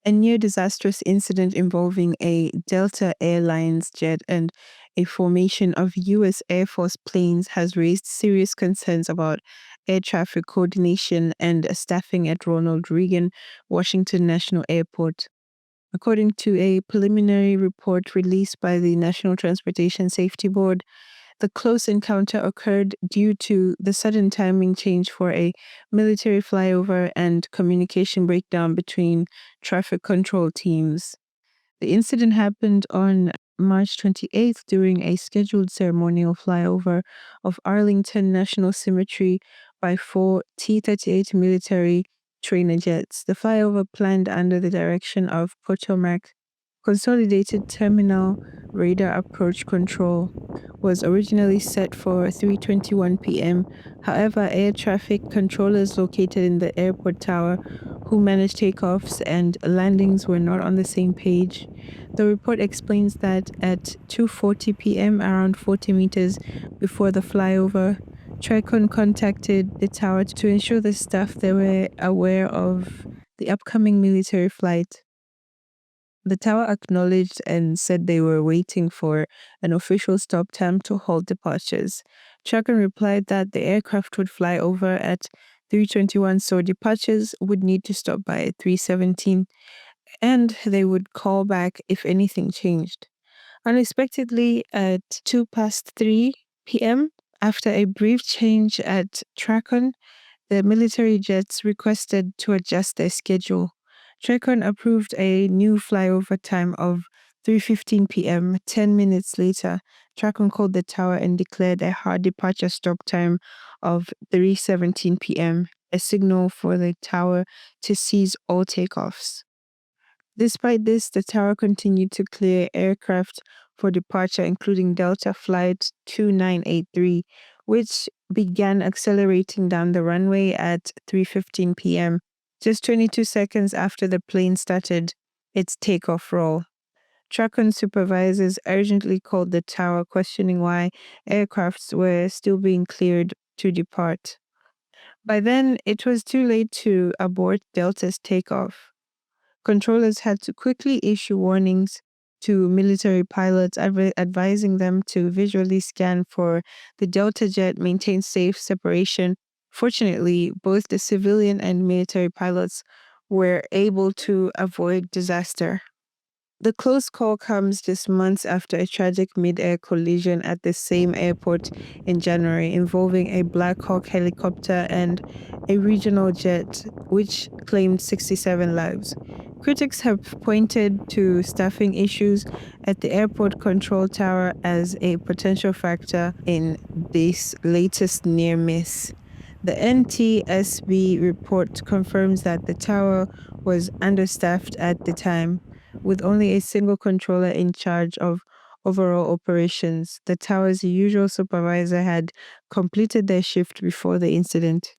A near disastrous incident involving a Delta Airlines jet and a formation of U.S. Air Force planes has raised serious concerns about air traffic coordination and staffing at Ronald Reagan Washington National Airport. According to a preliminary report released by the National Transportation Safety Board, the close encounter occurred due to the sudden timing change for a military flyover and communication breakdown between traffic control teams. The incident happened on March 28th during a scheduled ceremonial flyover of Arlington National Cemetery by four T-38 military trainer jets. The flyover, planned under the direction of Potomac Consolidated Terminal Radar Approach Control, was originally set for 3:21 p.m. However, air traffic controllers located in the airport tower who managed takeoffs and landings were not on the same page. The report explains that at 2:40 p.m., around 40 meters before the flyover, Tricon contacted the tower to ensure the staff they were aware of the upcoming military flight. The tower acknowledged and said they were waiting for an official stop time to halt departures. Tricon replied that the aircraft would fly over at 3:21, so departures would need to stop by 3:17, and they would call back if anything changed. Unexpectedly, at 2 past 3 p.m., after a brief change at Tricon, the military jets requested to adjust their schedule. Tricon approved a new flyover time of 3:15 p.m. 10 minutes later, Tricon called the tower and declared a hard departure stop time of 3:17 p.m., a signal for the tower to cease all takeoffs. Despite this, the tower continued to clear aircraft for departure, including Delta Flight 2983, which began accelerating down the runway at 3:15 p.m., just 22 seconds after the plane started its takeoff roll. Tricon supervisors urgently called the tower, questioning why aircrafts were still being cleared to depart. By then, it was too late to abort Delta's takeoff. Controllers had to quickly issue warnings to military pilots, advising them to visually scan for the Delta jet, maintain safe separation. Fortunately, both the civilian and military pilots were able to avoid disaster. The close call comes just months after a tragic mid-air collision at the same airport in January involving a Black Hawk helicopter and a regional jet, which claimed 67 lives. Critics have pointed to staffing issues at the airport control tower as a potential factor in this latest near miss. The NTSB report confirms that the tower was understaffed at the time, with only a single controller in charge of overall operations. The tower's usual supervisor had completed their shift before the incident.